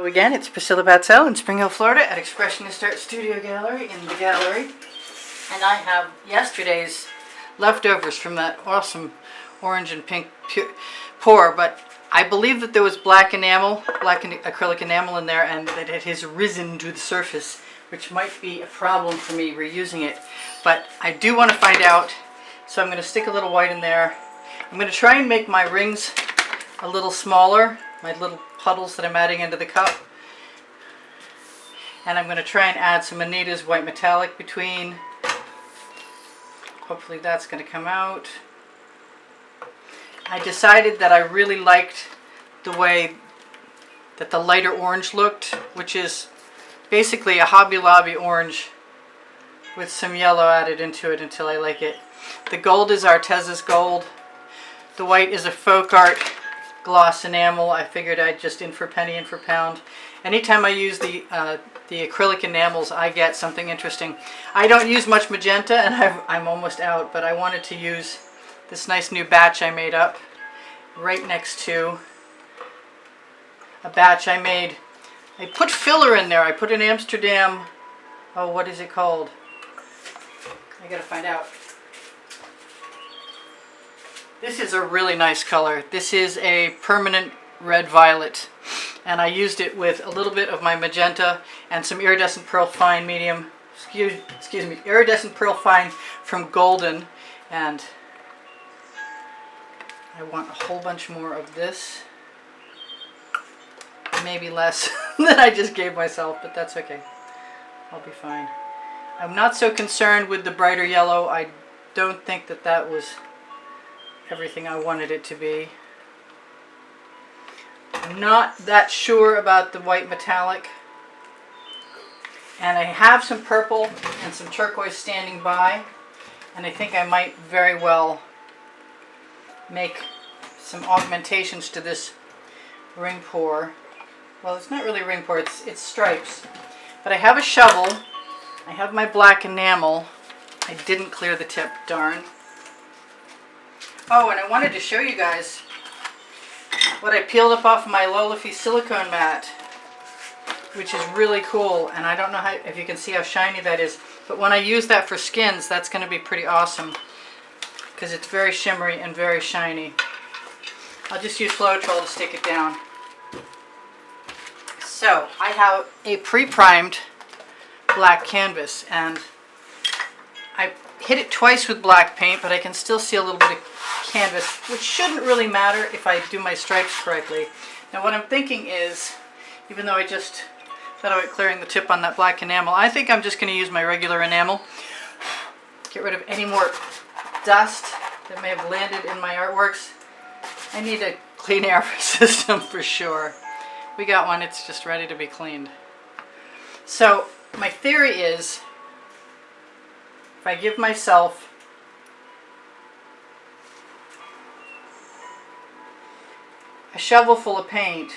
Again, it's Priscilla Batzell in Spring Hill, Florida at Expressionist Art Studio Gallery in the gallery. And I have yesterday's leftovers from that awesome orange and pink pour, but I believe that there was black acrylic enamel in there and that it has risen to the surface, which might be a problem for me reusing it. But I do want to find out, so I'm going to stick a little white in there. I'm going to try and make my rings a little smaller, my little puddles that I'm adding into the cup. And I'm going to try and add some Anita's white metallic between. Hopefully that's going to come out. I decided that I really liked the way that the lighter orange looked, which is basically a Hobby Lobby orange with some yellow added into it until I like it. The gold is Arteza's gold. The white is a Folk Art gloss enamel. I figured I'd just in for penny, in for pound. Anytime I use the acrylic enamels, I get something interesting. I don't use much magenta, and I'm almost out, but I wanted to use this nice new batch I made up right next to a batch I made. I put filler in there. I put an Amsterdam, oh, what is it called? I gotta find out. This is a really nice color. This is a permanent red violet, and I used it with a little bit of my magenta and some iridescent pearl fine medium, excuse me, iridescent pearl fine from Golden, and I want a whole bunch more of this. Maybe less than I just gave myself, but that's okay. I'll be fine. I'm not so concerned with the brighter yellow. I don't think that that was everything I wanted it to be. I'm not that sure about the white metallic. And I have some purple and some turquoise standing by, and I think I might very well make some augmentations to this ring pour. Well, it's not really ring pour, it's stripes. But I have a shovel, I have my black enamel. I didn't clear the tip, darn. Oh, and I wanted to show you guys what I peeled up off my Lolafy silicone mat, which is really cool, and I don't know if you can see how shiny that is, but when I use that for skins, that's going to be pretty awesome because it's very shimmery and very shiny. I'll just use Floetrol to stick it down. So I have a pre-primed black canvas, and I hit it twice with black paint, but I can still see a little bit of canvas, which shouldn't really matter if I do my stripes correctly. Now what I'm thinking is, even though I just thought about clearing the tip on that black enamel, I think I'm just going to use my regular enamel. Get rid of any more dust that may have landed in my artworks. I need a clean air system for sure. We got one, it's just ready to be cleaned. So my theory is, if I give myself a shovel full of paint,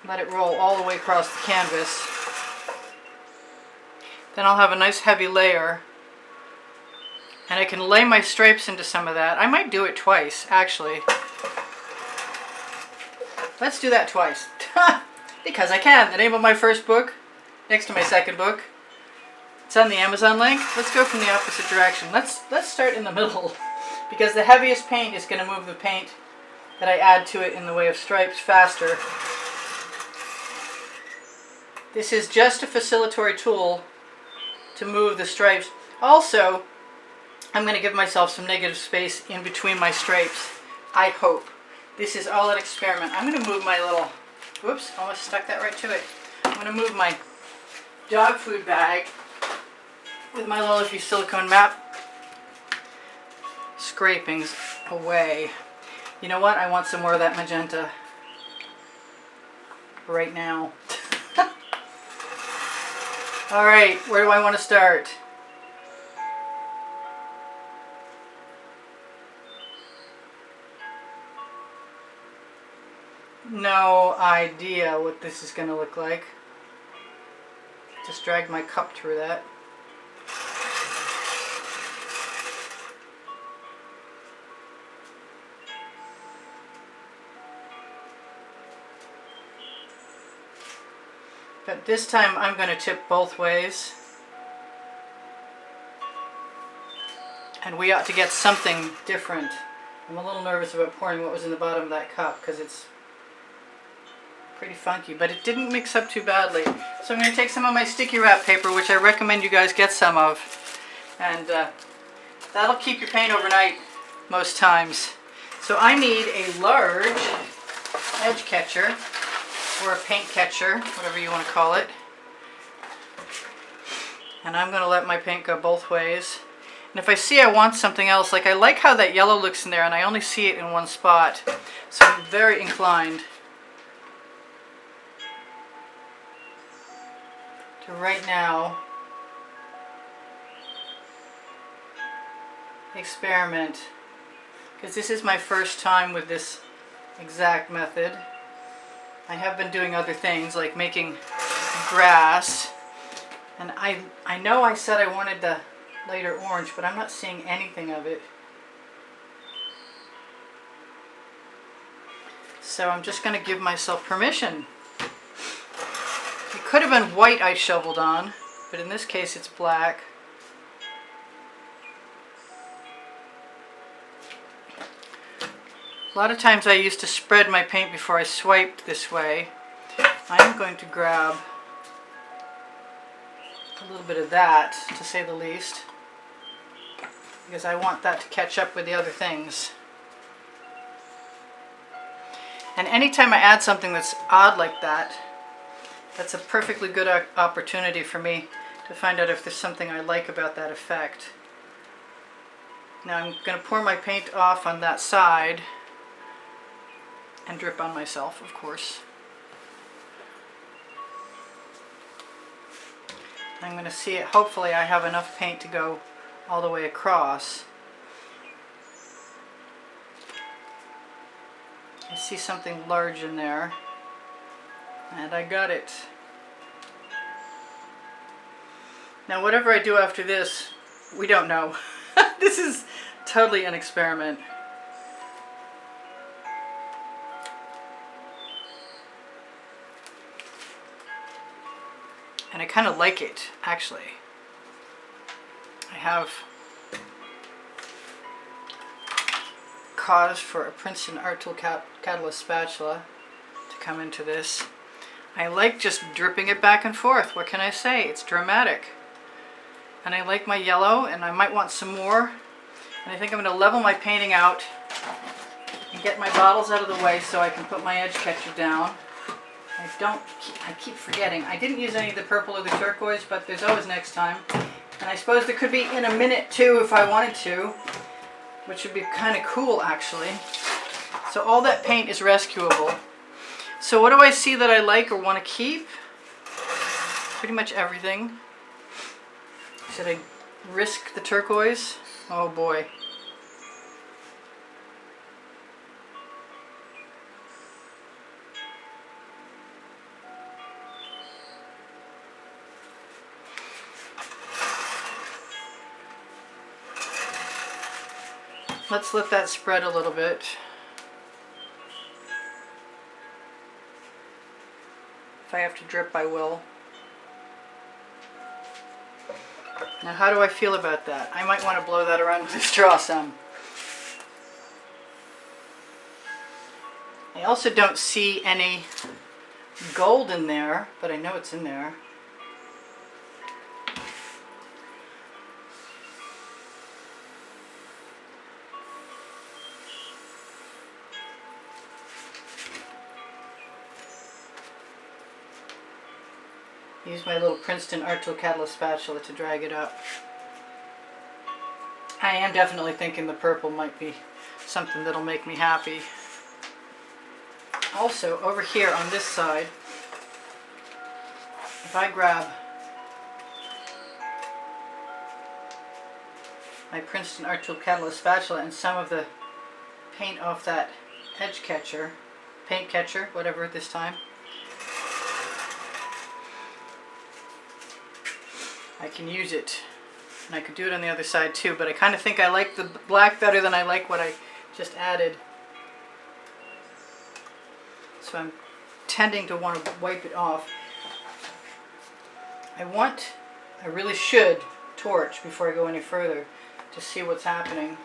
let it roll all the way across the canvas, then I'll have a nice heavy layer, and I can lay my stripes into some of that. I might do it twice, actually. Let's do that twice. Because I can. The name of my first book, next to my second book, it's on the Amazon link. Let's go from the opposite direction. Let's start in the middle, because the heaviest paint is going to move the paint that I add to it in the way of stripes faster. This is just a facilitatory tool to move the stripes. Also, I'm going to give myself some negative space in between my stripes, I hope. This is all an experiment. I'm going to move my little, whoops, almost stuck that right to it. I'm going to move my dog food bag with my Lolafy silicone map scrapings away. You know what? I want some more of that magenta right now. Alright, where do I want to start? No idea what this is going to look like. Just dragged my cup through that. But this time I'm going to tip both ways. And we ought to get something different. I'm a little nervous about pouring what was in the bottom of that cup because it's pretty funky, but it didn't mix up too badly. So I'm going to take some of my sticky wrap paper, which I recommend you guys get some of, and that'll keep your paint overnight most times. So I need a large edge catcher, or a paint catcher, whatever you want to call it. And I'm going to let my paint go both ways. And if I see I want something else, like I like how that yellow looks in there and I only see it in one spot, so I'm very inclined to right now experiment, because this is my first time with this exact method. I have been doing other things like making grass, and I know I said I wanted the lighter orange, but I'm not seeing anything of it. So I'm just going to give myself permission. It could have been white I shoveled on, but in this case it's black. A lot of times I used to spread my paint before I swiped this way. I'm going to grab a little bit of that, to say the least, because I want that to catch up with the other things. And anytime I add something that's odd like that, that's a perfectly good opportunity for me to find out if there's something I like about that effect. Now I'm going to pour my paint off on that side and drip on myself, of course. I'm going to see it. Hopefully I have enough paint to go all the way across. I see something large in there, and I got it. Now whatever I do after this, we don't know. This is totally an experiment. And I kind of like it, actually. I have cause for a Princeton Art Tool Catalyst spatula to come into this. I like just dripping it back and forth. What can I say? It's dramatic. And I like my yellow, and I might want some more. And I think I'm going to level my painting out and get my bottles out of the way so I can put my edge catcher down. I keep forgetting. I didn't use any of the purple or the turquoise, but there's always next time. And I suppose there could be in a minute too if I wanted to, which would be kind of cool actually. So all that paint is rescuable. So what do I see that I like or want to keep? Pretty much everything. Should I risk the turquoise? Oh boy. Let's let that spread a little bit. If I have to drip, I will. Now how do I feel about that? I might want to blow that around with a straw some. I also don't see any gold in there, but I know it's in there. Use my little Princeton Art Tool Catalyst spatula to drag it up. I am definitely thinking the purple might be something that'll make me happy. Also, over here on this side, if I grab my Princeton Art Tool Catalyst spatula and some of the paint off that edge catcher, paint catcher, whatever this time, I can use it. And I could do it on the other side too, but I kind of think I like the black better than I like what I just added. So I'm tending to want to wipe it off. I really should torch before I go any further to see what's happening.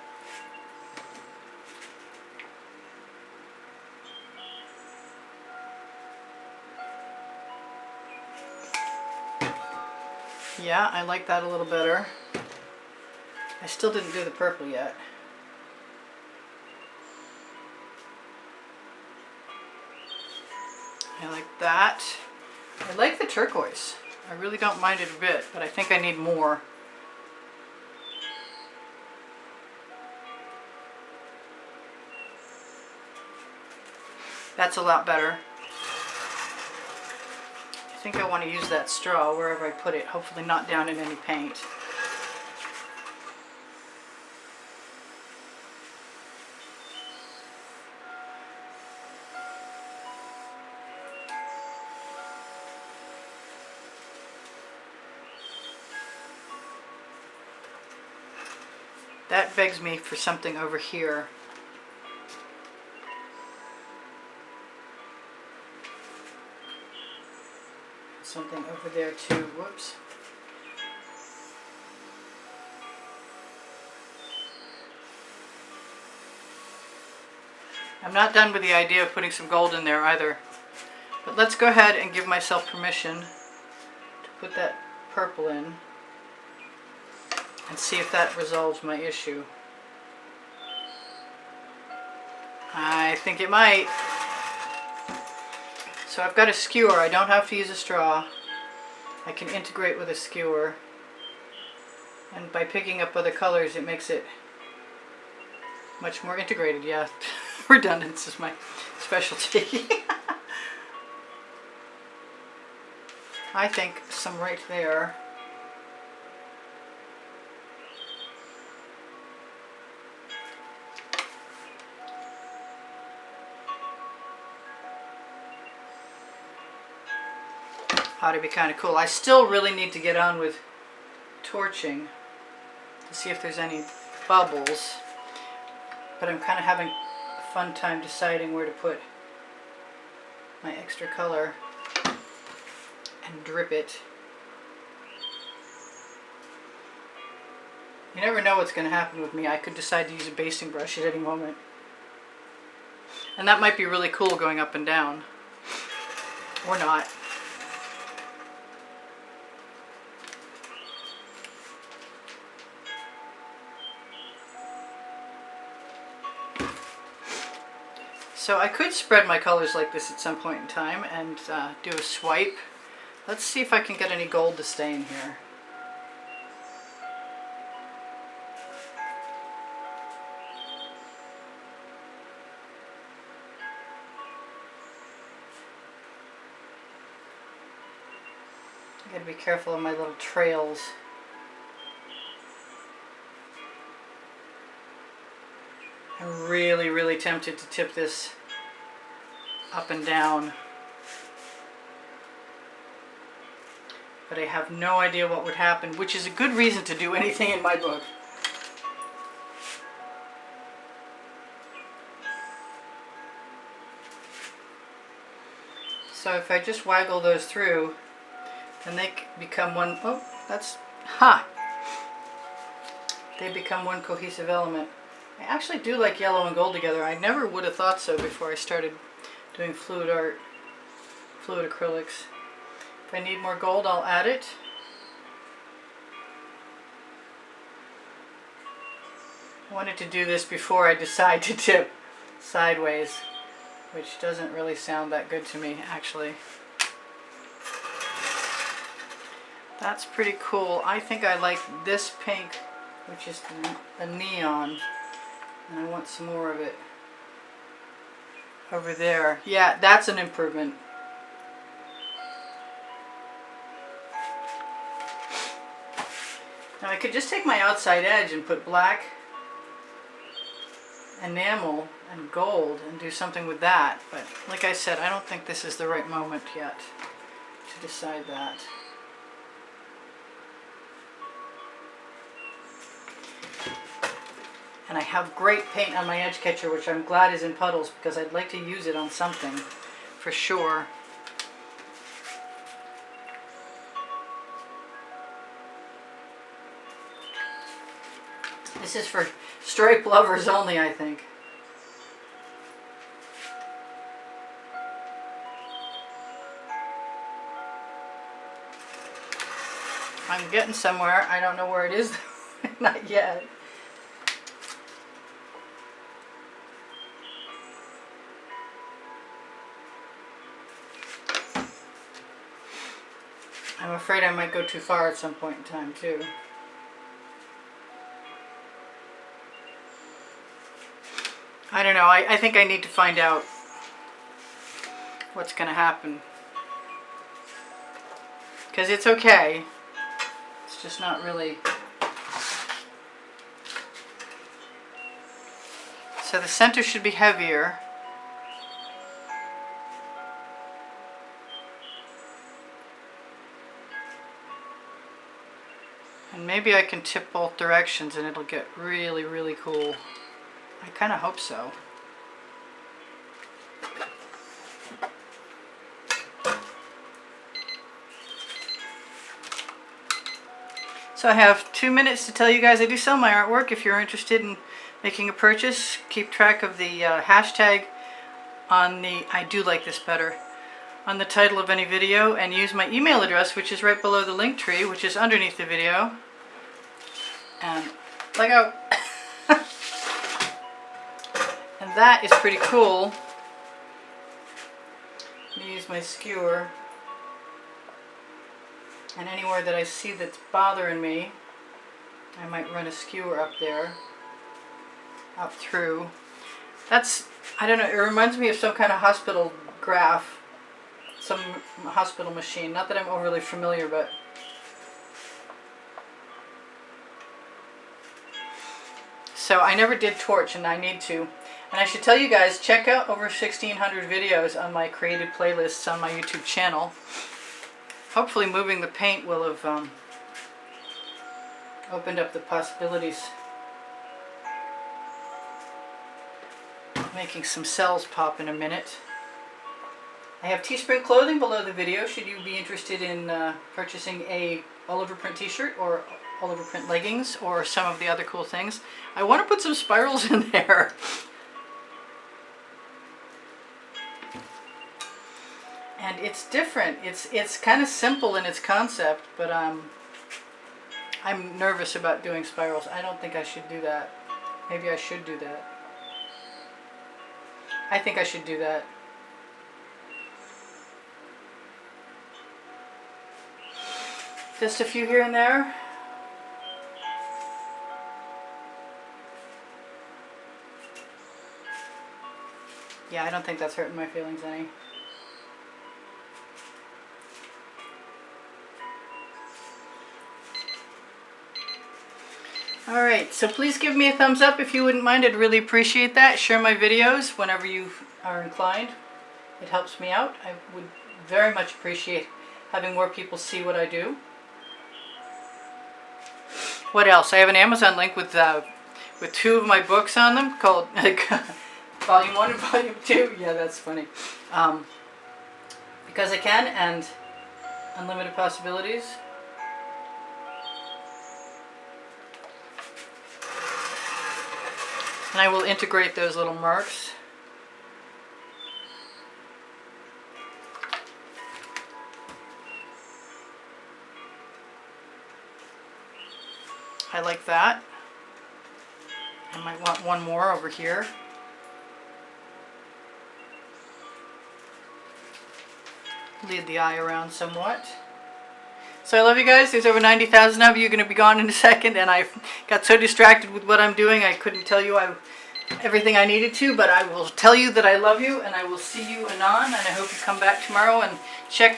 Yeah, I like that a little better. I still didn't do the purple yet. I like that. I like the turquoise. I really don't mind it a bit, but I think I need more. That's a lot better. I think I want to use that straw wherever I put it, hopefully not down in any paint. That begs me for something over here. Something over there too. Whoops. I'm not done with the idea of putting some gold in there either. But let's go ahead and give myself permission to put that purple in and see if that resolves my issue. I think it might. So I've got a skewer. I don't have to use a straw. I can integrate with a skewer. And by picking up other colors, it makes it much more integrated. Yeah, redundance is my specialty. I think some right there. Ought to be kind of cool. I still really need to get on with torching to see if there's any bubbles, but I'm kind of having a fun time deciding where to put my extra color and drip it. You never know what's going to happen with me. I could decide to use a basting brush at any moment, and that might be really cool going up and down, or not. So I could spread my colors like this at some point in time and do a swipe. Let's see if I can get any gold to stay in here. I gotta be careful of my little trails. I'm really, really tempted to tip this up and down, but I have no idea what would happen, which is a good reason to do anything in my book. So if I just waggle those through, then they become one. Oh, that's they become one cohesive element. I actually do like yellow and gold together. I never would have thought so before I started doing fluid art, fluid acrylics. If I need more gold, I'll add it. I wanted to do this before I decide to tip sideways, which doesn't really sound that good to me, actually. That's pretty cool. I think I like this pink, which is a neon. And I want some more of it over there. Yeah, that's an improvement. Now I could just take my outside edge and put black enamel and gold and do something with that. But like I said, I don't think this is the right moment yet to decide that. And I have great paint on my edge catcher, which I'm glad is in puddles because I'd like to use it on something for sure. This is for stripe lovers only, I think. I'm getting somewhere. I don't know where it is. Not yet. I'm afraid I might go too far at some point in time too. I don't know. I think I need to find out what's going to happen. Because it's okay. It's just not really. So the center should be heavier. And maybe I can tip both directions and it'll get really, really cool. I kind of hope so. So I have 2 minutes to tell you guys I do sell my artwork. If you're interested in making a purchase, keep track of the hashtag on the, I do like this better, on the title of any video, and use my email address, which is right below the link tree, which is underneath the video. And let go. And that is pretty cool. Let me use my skewer. And anywhere that I see that's bothering me, I might run a skewer up there, up through. That's, I don't know, it reminds me of some kind of hospital graph, some hospital machine. Not that I'm overly familiar, but so I never did torch, and I need to. And I should tell you guys, check out over 1,600 videos on my created playlists on my YouTube channel. Hopefully moving the paint will have opened up the possibilities. Making some cells pop in a minute. I have Teespring clothing below the video should you be interested in purchasing a Oliver print t-shirt or Oliver print leggings or some of the other cool things. I want to put some spirals in there. And it's different. It's kind of simple in its concept, but I'm nervous about doing spirals. I don't think I should do that. Maybe I should do that. I think I should do that. Just a few here and there. Yeah, I don't think that's hurting my feelings any. Alright, so please give me a thumbs up if you wouldn't mind. I'd really appreciate that. Share my videos whenever you are inclined. It helps me out. I would very much appreciate having more people see what I do. What else? I have an Amazon link with 2 of my books on them called Volume 1 and Volume 2. Yeah, that's funny. Because I Can and Unlimited Possibilities. And I will integrate those little marks. I like that. I might want one more over here. Lead the eye around somewhat. So I love you guys. There's over 90,000 of you. Going to be gone in a second, and I got so distracted with what I'm doing I couldn't tell you everything I needed to, but I will tell you that I love you, and I will see you anon, and I hope you come back tomorrow and check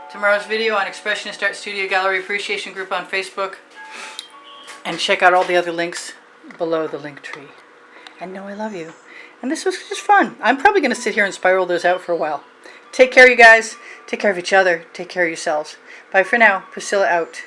tomorrow's video on Expressionist Art Studio Gallery Appreciation Group on Facebook, and check out all the other links below the link tree. And know I love you. And this was just fun. I'm probably going to sit here and spiral those out for a while. Take care, you guys. Take care of each other. Take care of yourselves. Bye for now. Priscilla out.